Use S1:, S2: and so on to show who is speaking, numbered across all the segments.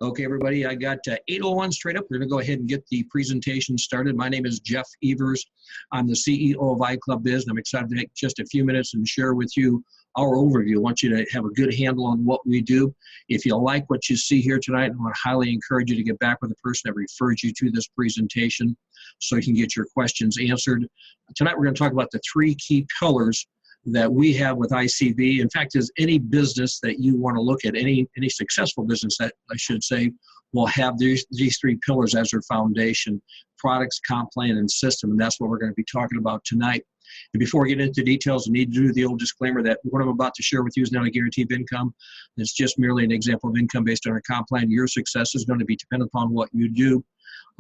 S1: Okay, everybody, I got 8:01 straight up. We're going to go ahead and get the presentation started. My name is Jeff Evers. I'm the CEO of iClub Biz, and I'm excited to take just a few minutes and share with you our overview. I want you to have a good handle on what we do. If you like what you see here tonight, I want to highly encourage you to get back with the person that referred you to this presentation so you can get your questions answered. Tonight, we're going to talk about the three key pillars that we have with ICB. In fact, is any business that you want to look at, any successful business that I should say, will have these three pillars as their foundation: products, comp plan, and system. And that's what we're going to be talking about tonight. And before we get into details, I need to do the old disclaimer that what I'm about to share with you is not a guarantee of income. It's just merely an example of income based on a comp plan. Your success is going to be dependent upon what you do,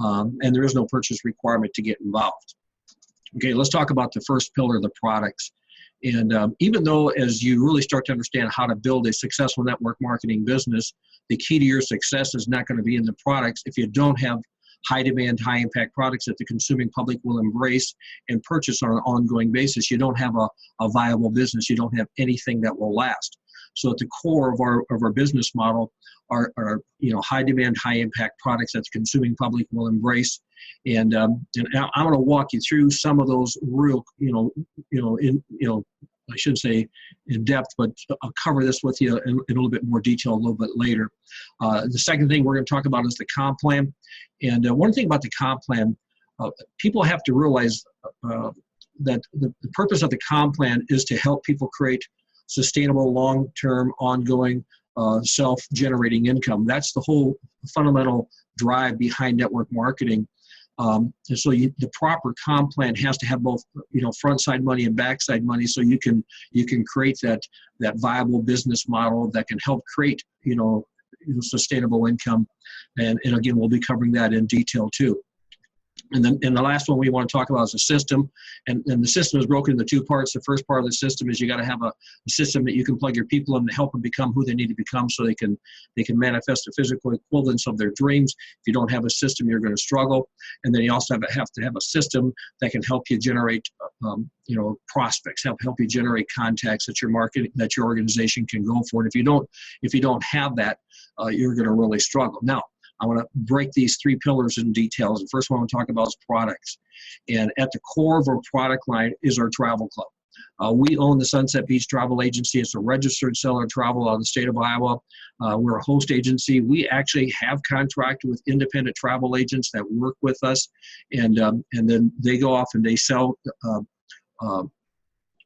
S1: and there is no purchase requirement to get involved. Okay, let's talk about the first pillar, the products. And even though as you really start to understand how to build a successful network marketing business, the key to your success is not going to be in the products. If you don't have high demand, high impact products that the consuming public will embrace and purchase on an ongoing basis, you don't have a viable business. You don't have anything that will last. So at the core of our business model are high demand, high impact products that the consuming public will embrace. And I'm going to walk you through some of those real, I shouldn't say in depth, but I'll cover this with you in a little bit more detail a little bit later. The second thing we're going to talk about is the comp plan. And one thing about the comp plan, people have to realize that the purpose of the comp plan is to help people create sustainable, long-term, ongoing, self-generating income. That's the whole fundamental drive behind network marketing. And so the proper comp plan has to have both, front side money and back side money, so you can create that viable business model that can help create, sustainable income. And again, we'll be covering that in detail too. And then the last one we want to talk about is the system. And the system is broken into two parts. The first part of the system is you got to have a system that you can plug your people in to help them become who they need to become so they can manifest the physical equivalence of their dreams. If you don't have a system, you're going to struggle. And then you also have to have a system that can help you generate prospects, help you generate contacts that your market, that your organization can go for. And if you don't have that, you're going to really struggle. Now, I want to break these three pillars in details. The first one I want to talk about is products. And at the core of our product line is our travel club. We own the Sunset Beach Travel Agency. It's a registered seller of travel out of the state of Iowa. We're a host agency. We actually have contracted with independent travel agents that work with us. And then they go off and they sell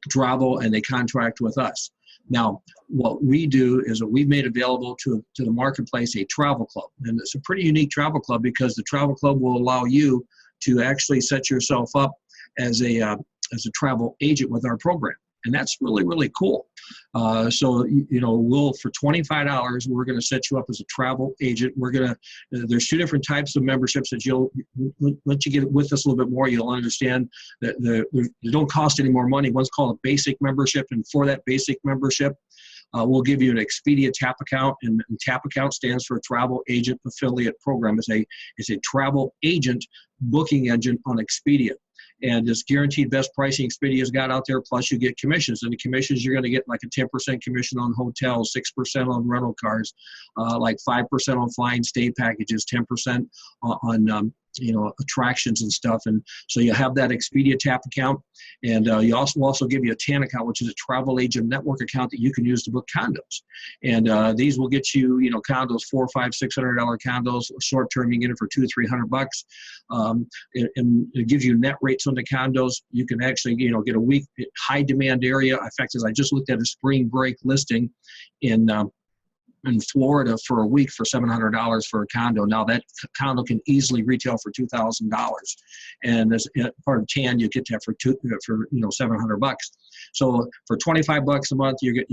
S1: travel and they contract with us. Now, what we do is we've made available to the marketplace a travel club. And it's a pretty unique travel club because the travel club will allow you to actually set yourself up as a travel agent with our program. And that's really, really cool. So, for $25, we're going to set you up as a travel agent. There's two different types of memberships that once you get with us a little bit more, you'll understand that they don't cost any more money. One's called a basic membership. And for that basic membership, we'll give you an Expedia TAP account, and TAP account stands for Travel Agent Affiliate Program. It's a travel agent booking engine on Expedia. And it's guaranteed best pricing Expedia's got out there, plus you get commissions. And the commissions, you're going to get like a 10% commission on hotels, 6% on rental cars, like 5% on flying stay packages, 10% on attractions and stuff. And so you have that Expedia TAP account, and we'll also give you a TAN account, which is a travel agent network account that you can use to book condos. And these will get you, condos, $400, $500, $600 condos. Short term, you get it for $200-300. And it gives you net rates on the condos. You can actually, get a week high demand area. In fact, as I just looked at a spring break listing in Florida for a week for $700 for a condo. Now that condo can easily retail for $2,000, and as part of TAN, you get that for $700. So for $25 a month, you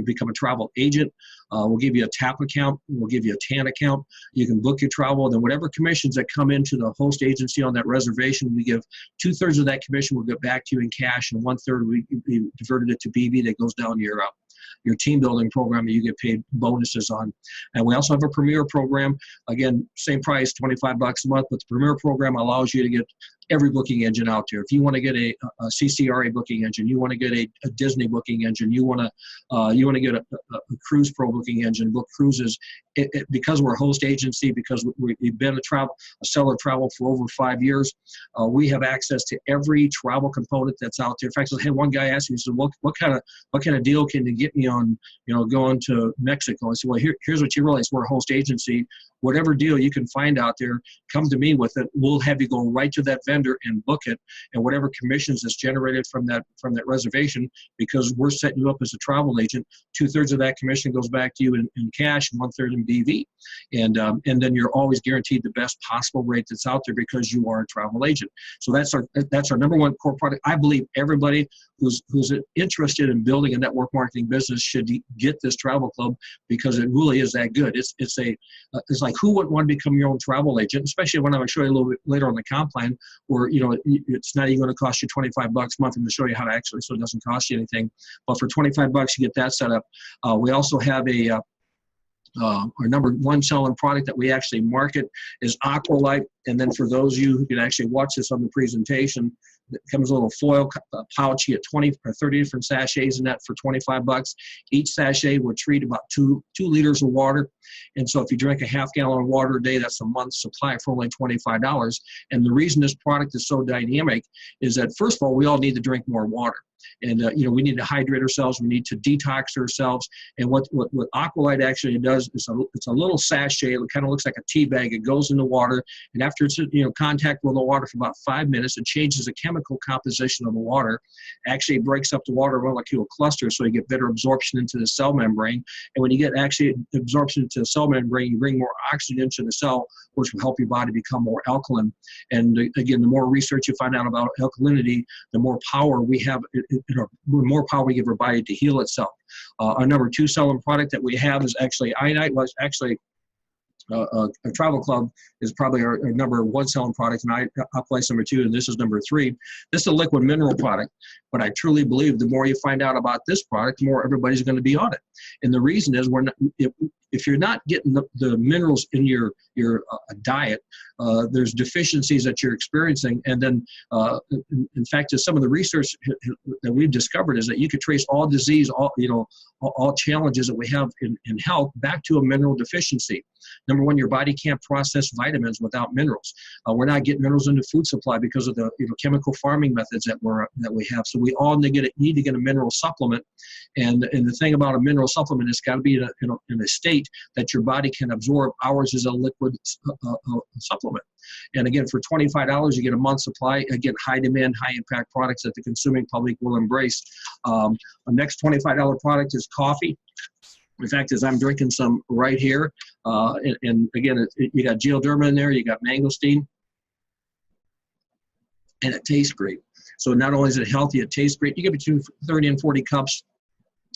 S1: become a travel agent. We'll give you a TAP account. We'll give you a TAN account. You can book your travel. Then whatever commissions that come into the host agency on that reservation, we give 2/3 of that commission. We'll get back to you in cash, and 1/3 we diverted it to BB that goes down your team building program that you get paid bonuses on. And we also have a Premier program. Again, same price, $25 a month, but the Premier program allows you to get every booking engine out there. If you want to get a CCRA booking engine, you want to get a Disney booking engine, you want to get a Cruise Pro booking engine, book cruises. Because we're a host agency, because we've been a seller of travel for over 5 years, we have access to every travel component that's out there. In fact, I had one guy ask me, he said, what kind of deal can you get me on, going to Mexico? I said, well, here's what you realize: we're a host agency. Whatever deal you can find out there, come to me with it. We'll have you go right to that vendor and book it, and whatever commissions that's generated from that reservation, because we're setting you up as a travel agent, 2/3 of that commission goes back to you in cash, and 1/3 in BV, and then you're always guaranteed the best possible rate that's out there because you are a travel agent. So that's our number one core product. I believe everybody who's interested in building a network marketing business should get this travel club, because it really is that good. It's like, who wouldn't want to become your own travel agent, especially when I'm going to show you a little bit later on the comp plan, where it's not even going to cost you $25 a month. I'm going to show you how to actually, so it doesn't cost you anything. But for $25, you get that set up. We also have our number one selling product that we actually market is Aqualite. And then for those of you who can actually watch this on the presentation, it comes a little foil pouch. You get 20 or 30 different sachets in that for $25. Each sachet will treat about 2 liters of water. And so if you drink a half gallon of water a day, that's a month's supply for only $25. And the reason this product is so dynamic is that, first of all, we all need to drink more water. And, we need to hydrate ourselves. We need to detox ourselves. And what Aqualite actually does is it's a little sachet. It kind of looks like a tea bag. It goes in the water. And after it's, contact with the water for about 5 minutes, it changes the chemical composition of the water. Actually, it breaks up the water molecule cluster, so you get better absorption into the cell membrane. And when you get actually absorption into the cell membrane, you bring more oxygen into the cell, which will help your body become more alkaline. And again, the more research you find out about alkalinity, the more power we have, the more power we give our body to heal itself. Our number 2 selling product that we have is actually Iodite. Was actually a travel club is probably our number 1 selling product, and I'll place number 2, and this is number 3. This is a liquid mineral product, but I truly believe the more you find out about this product, the more everybody's going to be on it. And the reason is, if you're not getting the minerals in your diet, there's deficiencies that you're experiencing. And then, in fact, some of the research that we've discovered is that you could trace all disease, all challenges that we have in health back to a mineral deficiency. Number 1, your body can't process vitamins without minerals. We're not getting minerals into food supply because of the chemical farming methods that we have. So we all need to get a mineral supplement. And the thing about a mineral supplement, it's got to be in a state that your body can absorb. Ours is a liquid supplement. And again, for $25, you get a month's supply. Again, high demand, high impact products that the consuming public will embrace. The next $25 product is coffee. In fact, as I'm drinking some right here, and again, you got geoderma in there, you got mangosteen, and it tastes great. So not only is it healthy, it tastes great. You get between 30 and 40 cups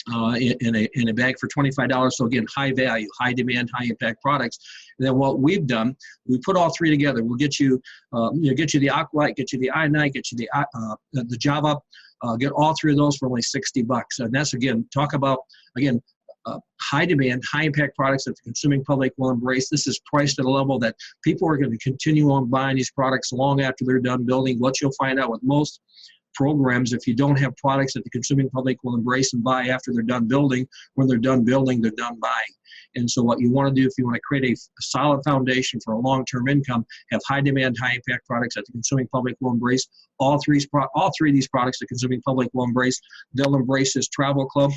S1: in a bag for $25. So again, high value, high demand, high impact products. And then what we've done, we put all 3 together. We'll get you the Aqualite, get you the Iodite, get you the Java, get all 3 of those for only $60. And that's, again, talk about, again, high demand, high impact products that the consuming public will embrace. This is priced at a level that people are going to continue on buying these products long after they're done building. What you'll find out with most programs, if you don't have products that the consuming public will embrace and buy after they're done building, when they're done building, they're done buying. And so what you want to do, if you want to create a solid foundation for a long-term income, have high demand, high impact products that the consuming public will embrace. All three of these products the consuming public will embrace. They'll embrace this travel club.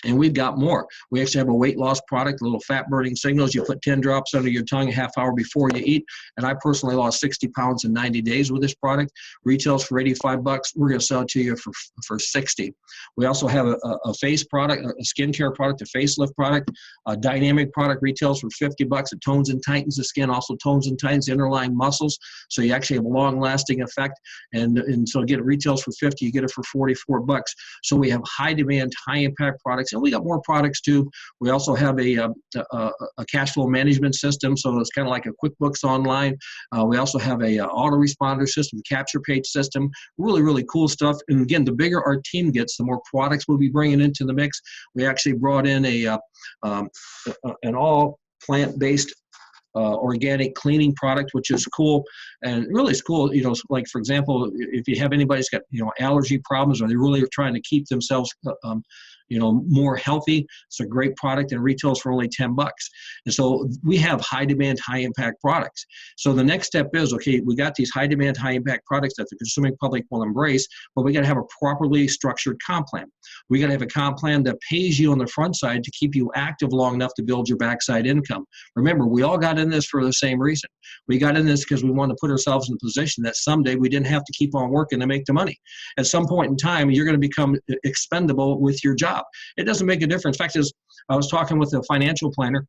S1: And we've got more. We actually have a weight loss product, little fat burning signals. You put 10 drops under your tongue a half hour before you eat. And I personally lost 60 pounds in 90 days with this product. Retails for $85. We're going to sell it to you for $60. We also have a face product, a skincare product, a facelift product, a dynamic product. Retails for $50. It tones and tightens the skin, also tones and tightens the underlying muscles. So you actually have a long lasting effect. And so again, it retails for $50. You get it for $44. So we have high demand, high impact products. And we got more products too. We also have a cash flow management system, so it's kind of like a QuickBooks online. We also have a autoresponder system, capture page system, really, really cool stuff. And again, the bigger our team gets, the more products we'll be bringing into the mix. We actually brought in an all plant-based organic cleaning product, which is cool. And really it's cool, like for example, if you have anybody's got, allergy problems, or they're really trying to keep themselves, more healthy, it's a great product and retails for only $10. And so we have high demand, high impact products. So the next step is, okay, we got these high demand, high impact products that the consuming public will embrace, but we got to have a properly structured comp plan. We got to have a comp plan that pays you on the front side to keep you active long enough to build your backside income. Remember, we all got in this for the same reason. We got in this because we want to put ourselves in a position that someday we didn't have to keep on working to make the money. At some point in time, you're going to become expendable with your job. It doesn't make a difference. In fact, I was talking with a financial planner,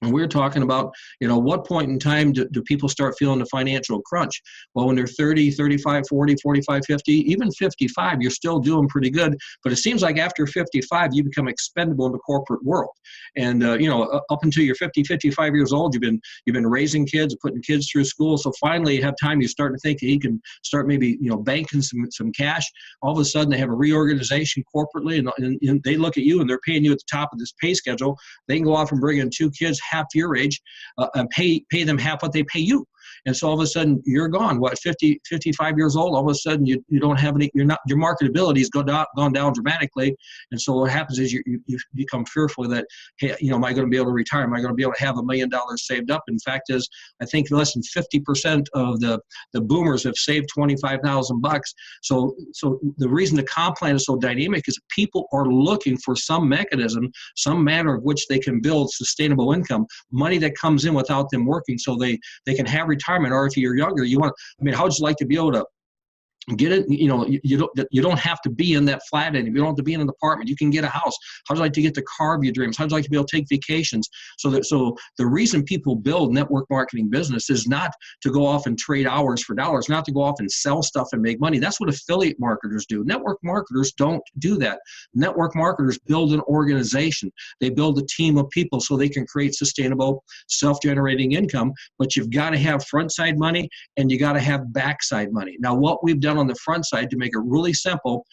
S1: and we were talking about, what point in time do people start feeling the financial crunch? Well, when they're 30, 35, 40, 45, 50, even 55, you're still doing pretty good. But it seems like after 55, you become expendable in the corporate world. And, up until you're 50, 55 years old, you've been raising kids, putting kids through school. So finally you have time, you start to think that you can start maybe, banking some cash. All of a sudden they have a reorganization corporately, and they look at you and they're paying you at the top of this pay schedule. They can go off and bring in 2 kids half your age, and pay them half what they pay you. And so all of a sudden you're gone, 50, 55 years old, all of a sudden you don't have any, your marketability has gone down dramatically. And so what happens is you become fearful that, hey, am I going to be able to retire? Am I going to be able to have $1 million saved up? In fact, I think less than 50% of the boomers have saved $25,000. So the reason the comp plan is so dynamic is people are looking for some mechanism, some manner of which they can build sustainable income, money that comes in without them working, so they can have retirement. Or if you're younger, how would you like to be able to get it? You don't have to be in that flat anymore. You don't have to be in an apartment. You can get a house. How'd you like to get the car of your dreams? How'd you like to be able to take vacations? So the reason people build network marketing business is not to go off and trade hours for dollars, not to go off and sell stuff and make money. That's what affiliate marketers do. Network marketers don't do that. Network marketers build an organization. They build a team of people so they can create sustainable, self-generating income. But you've got to have front side money and you got to have backside money. Now, what we've done on the front side to make it really simple,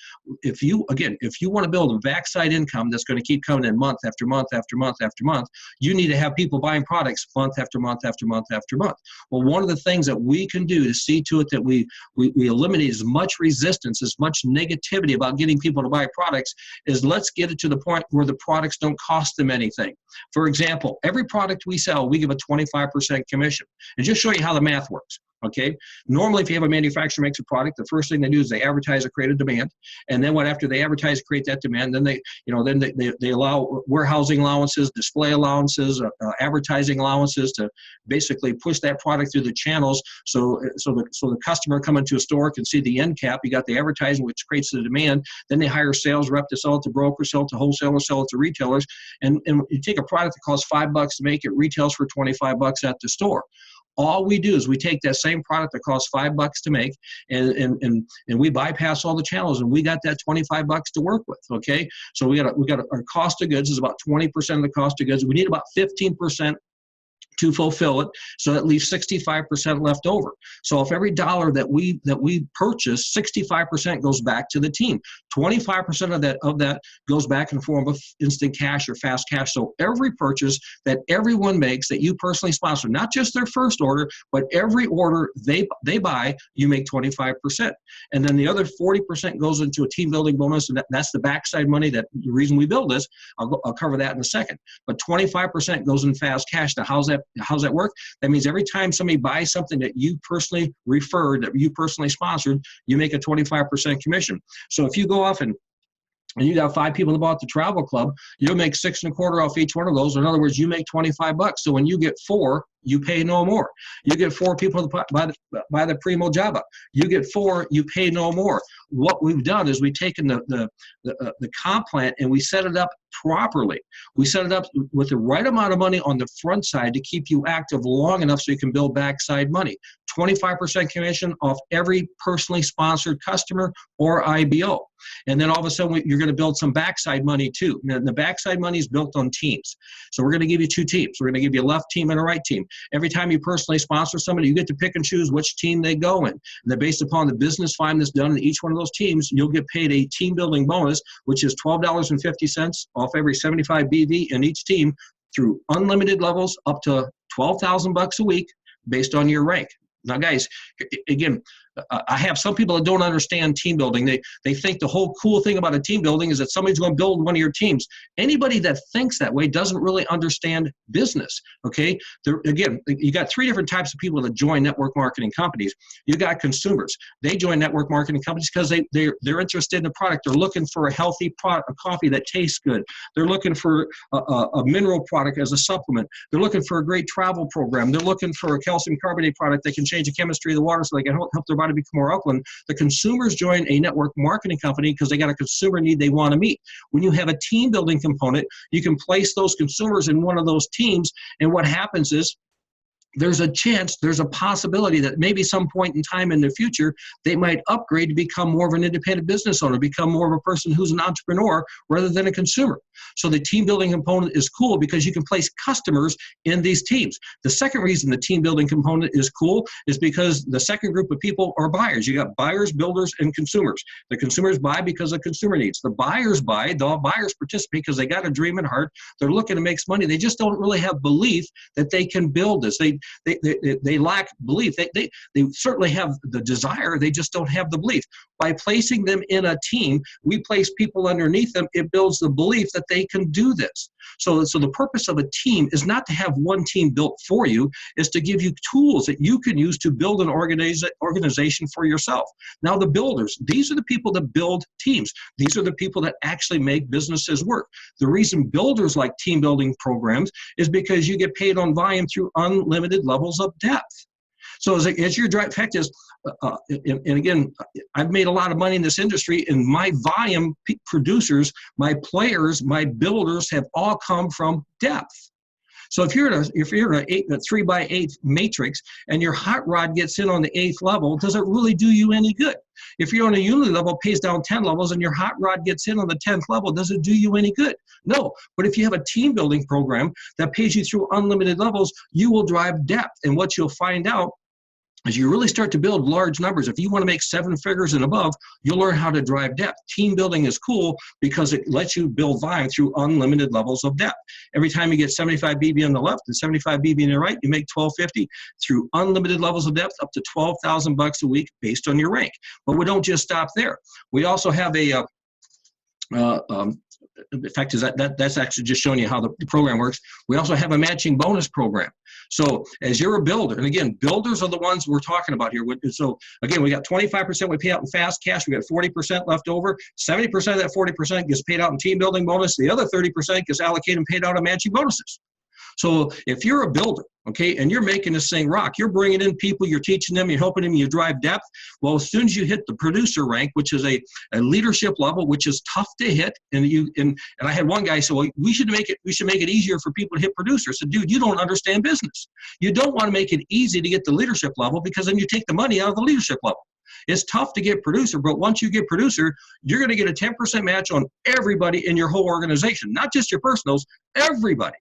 S1: if you want to build a backside income that's going to keep coming in month after month after month after month, you need to have people buying products month after month after month after month. Well, one of the things that we can do to see to it that we eliminate as much resistance, as much negativity about getting people to buy products, is let's get it to the point where the products don't cost them anything. For example, every product we sell, we give a 25% commission. And just show you how the math works. Okay. Normally, if you have a manufacturer makes a product, the first thing they do is they advertise or create a demand, and then after they advertise, create that demand, then they allow warehousing allowances, display allowances, advertising allowances to basically push that product through the channels. So the customer coming to a store can see the end cap. You got the advertising, which creates the demand. Then they hire a sales rep to sell it to brokers, sell it to wholesalers, sell it to retailers, and you take a product that costs $5 to make, it retails for $25 at the store. All we do is we take that same product that costs $5 to make, and we bypass all the channels, and we got that $25 to work with. Okay, so we got our cost of goods is about 20% of the cost of goods. We need about 15% to fulfill it, so that leaves 65% left over. So if every dollar that we purchase, 65% goes back to the team. 25% of that goes back in the form of instant cash or fast cash. So every purchase that everyone makes that you personally sponsor, not just their first order, but every order they buy, you make 25%. And then the other 40% goes into a team building bonus, and that's the backside money. That the reason we build this, I'll cover that in a second. But 25% goes in fast cash. Now, how's that work? That means every time somebody buys something that you personally referred, that you personally sponsored, you make a 25% commission. So if you go off and you got 5 people that bought the travel club, you'll make 6.25 off each one of those. In other words, you make $25. So when you get 4, you pay no more. You get 4 people to buy the Primo Java. You get 4, you pay no more. What we've done is we've taken the comp plan and we set it up properly. We set it up with the right amount of money on the front side to keep you active long enough so you can build backside money. 25% commission off every personally sponsored customer or IBO. And then all of a sudden, you're going to build some backside money too. Now, the backside money is built on teams. So we're going to give you 2 teams. We're going to give you a left team and a right team. Every time you personally sponsor somebody, you get to pick and choose which team they go in. And then based upon the business volume that's done in each one of those teams, you'll get paid a team building bonus, which is $12.50 off every 75 BV in each team, through unlimited levels up to $12,000 a week based on your rank. Now, guys, again, I have some people that don't understand team building. They think the whole cool thing about a team building is that somebody's going to build one of your teams. Anybody that thinks that way doesn't really understand business, okay? Again, you got three different types of people that join network marketing companies. You got consumers. They join network marketing companies because they're interested in the product. They're looking for a healthy product, a coffee that tastes good. They're looking for a mineral product as a supplement. They're looking for a great travel program. They're looking for a calcium carbonate product that can change the chemistry of the water so they can help their body become more alkaline. The consumers join a network marketing company because they got a consumer need they want to meet. When you have a team building component, you can place those consumers in one of those teams, and what happens is there's a chance, there's a possibility that maybe some point in time in the future, they might upgrade to become more of an independent business owner, become more of a person who's an entrepreneur rather than a consumer. So the team building component is cool because you can place customers in these teams. The second reason the team building component is cool is because the second group of people are buyers. You got buyers, builders, and consumers. The consumers buy because of consumer needs. The buyers buy, the buyers participate because they got a dream at heart. They're looking to make money. They just don't really have belief that they can build this. They lack belief. They certainly have the desire, they just don't have the belief. By placing them in a team, we place people underneath them, it builds the belief that they can do this. So the purpose of a team is not to have one team built for you, is to give you tools that you can use to build an organization for yourself. Now the builders, these are the people that build teams. These are the people that actually make businesses work. The reason builders like team building programs is because you get paid on volume through unlimited levels of depth. So as your drive, fact is, and again, I've made a lot of money in this industry, and my volume producers, my players, my builders have all come from depth. So if you're in a 3x8 matrix and your hot rod gets in on the 8th level, does it really do you any good? If you're on a unity level, pays down 10 levels, and your hot rod gets in on the 10th level, does it do you any good? No. But if you have a team building program that pays you through unlimited levels, you will drive depth. And what you'll find out as you really start to build large numbers, if you want to make 7 figures and above, you'll learn how to drive depth. Team building is cool because it lets you build volume through unlimited levels of depth. Every time you get 75 BB on the left and 75 BB on the right, you make 1250 through unlimited levels of depth, up to $12,000 a week based on your rank. But we don't just stop there. We also have a the fact is that's actually just showing you how the program works. We also have a matching bonus program. So as you're a builder, and again, builders are the ones we're talking about here. So again, we got 25% we pay out in fast cash. We got 40% left over. 70% of that 40% gets paid out in team building bonus. The other 30% gets allocated and paid out in matching bonuses. So if you're a builder, okay, and you're making this thing rock, you're bringing in people, you're teaching them, you're helping them, you drive depth. Well, as soon as you hit the producer rank, which is a leadership level, which is tough to hit, and I had one guy say, well, we should make it easier for people to hit producer. I said, dude, you don't understand business. You don't want to make it easy to get the leadership level because then you take the money out of the leadership level. It's tough to get producer, but once you get producer, you're going to get a 10% match on everybody in your whole organization, not just your personals, everybody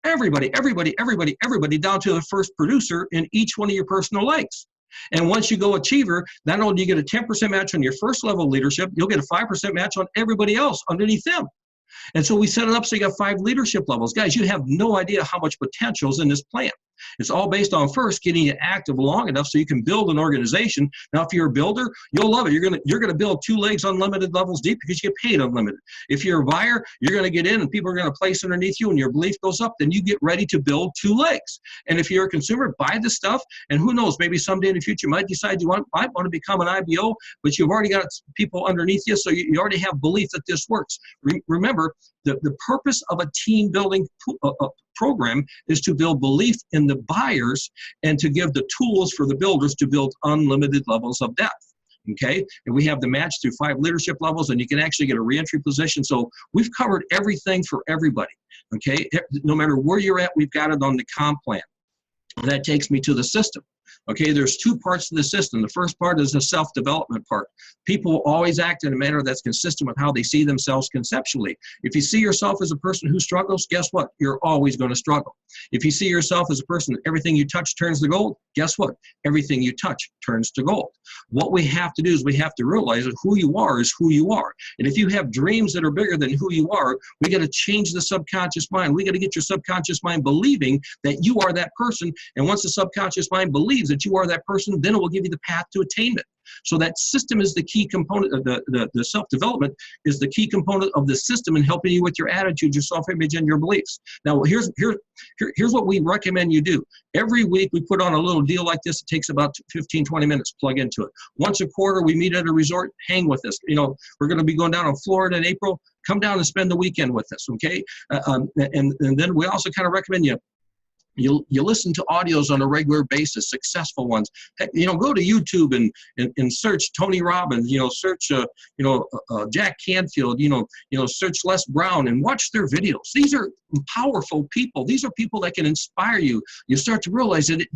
S1: down to the first producer in each one of your personal legs. And once you go achiever, not only do you get a 10% match on your first level leadership, you'll get a 5% match on everybody else underneath them. And so we set it up so you got 5 leadership levels. Guys, you have no idea how much potential is in this plan. It's all based on first getting you active long enough so you can build an organization. Now, if you're a builder, you'll love it. You're gonna build 2 legs unlimited levels deep because you get paid unlimited. If you're a buyer, you're gonna get in and people are gonna place underneath you and your belief goes up, then you get ready to build 2 legs. And if you're a consumer, buy the stuff, and who knows, maybe someday in the future you might decide you might want to become an IBO, but you've already got people underneath you, so you already have belief that this works. Remember, the purpose of a team building program is to build belief in the buyers and to give the tools for the builders to build unlimited levels of depth. Okay, and we have the match through 5 leadership levels, and you can actually get a reentry position. So we've covered everything for everybody. Okay, no matter where you're at, we've got it on the comp plan. And that takes me to the system. Okay, there's two parts to the system. The first part is the self-development part. People always act in a manner that's consistent with how they see themselves conceptually. If you see yourself as a person who struggles, guess what? You're always going to struggle. If you see yourself as a person, everything you touch turns to gold, guess what? Everything you touch turns to gold. What we have to do is we have to realize that who you are is who you are. And if you have dreams that are bigger than who you are, we got to change the subconscious mind. We got to get your subconscious mind believing that you are that person. And once the subconscious mind believes that you are that person, then it will give you the path to attainment. So that system is the key component of the self-development is the key component of the system in helping you with your attitude, your self-image, and your beliefs. Now, here's what we recommend you do. Every week we put on a little deal like this. It takes about 15, 20 minutes to plug into it. Once a quarter, we meet at a resort. Hang with us. You know, we're going to be going down in Florida in April. Come down and spend the weekend with us, okay? And then we also kind of recommend you listen to audios on a regular basis, successful ones. Heck, you know, go to YouTube and search Tony Robbins. You know, search Jack Canfield. You know, search Les Brown and watch their videos. These are powerful people. These are people that can inspire you. You start to realize that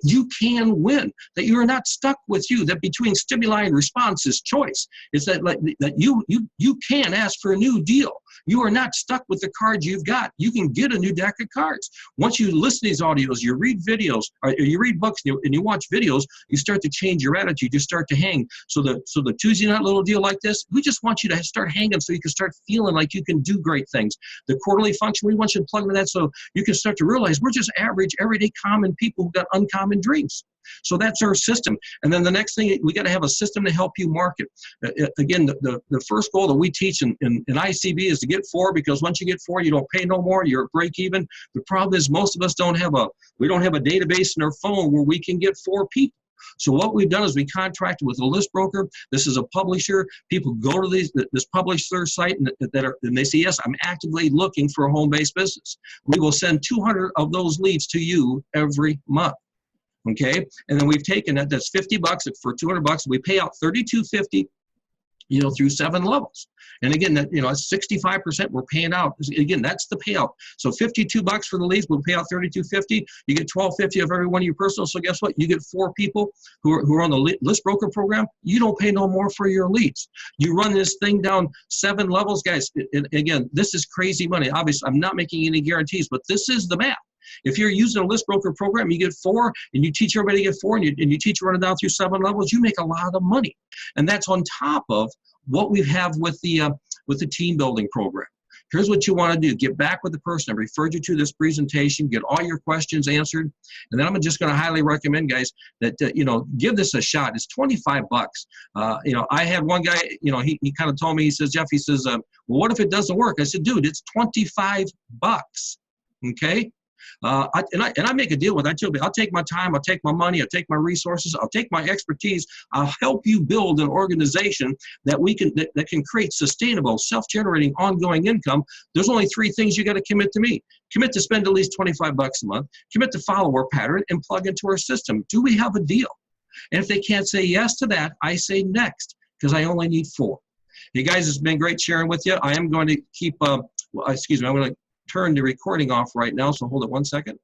S1: you can win. That you are not stuck with you. That between stimuli and response is choice. It's that you can ask for a new deal. You are not stuck with the cards you've got. You can get a new deck of cards. Once you listen to these audios, you read videos, or you read books, and you watch videos, you start to change your attitude. You start to hang. So the Tuesday night little deal like this, we just want you to start hanging so you can start feeling like you can do great things. The quarterly function, we want you to plug into that so you can start to realize we're just average, everyday, common people who've got uncommon dreams. So that's our system. And then the next thing, we got to have a system to help you market. Again, the first goal that we teach in ICB is to get 4, because once you get 4, you don't pay no more, you're at break even. The problem is most of us don't have a database in our phone where we can get 4 people. So what we've done is we contracted with a list broker. This is a publisher. People go to this publisher site and they say, yes, I'm actively looking for a home-based business. We will send 200 of those leads to you every month. Okay, and then we've taken that's $50 for $200. We pay out $32.50, you know, through 7 levels. And again, that, you know, 65% we're paying out. Again, that's the payout. So $52 for the leads, we'll pay out $32.50. You get $12.50 of every one of your personal. So guess what? You get 4 people who are on the list broker program. You don't pay no more for your leads. You run this thing down 7 levels, guys. And again, this is crazy money. Obviously, I'm not making any guarantees, but this is the math. If you're using a list broker program, you get 4, and you teach everybody to get 4, and you teach running down through 7 levels, you make a lot of money. And that's on top of what we have with the team building program. Here's what you want to do. Get back with the person. I referred you to this presentation. Get all your questions answered. And then I'm just going to highly recommend, guys, that, you know, give this a shot. It's $25. You know, I had one guy, you know, he kind of told me, he says, Jeff, he says, well, what if it doesn't work? I said, dude, it's $25. Okay? I make a deal with that. I tell you, I'll take my time, I'll take my money, I'll take my resources, I'll take my expertise. I'll help you build an organization that that can create sustainable, self-generating, ongoing income. There's only 3 things you got to commit to me. Commit to spend at least $25 a month. Commit to follow our pattern and plug into our system. Do we have a deal? And if they can't say yes to that, I say next, because I only need 4. Hey guys, it's been great sharing with you. I am going to keep, I'm going to turn the recording off right now, so hold it 1 second.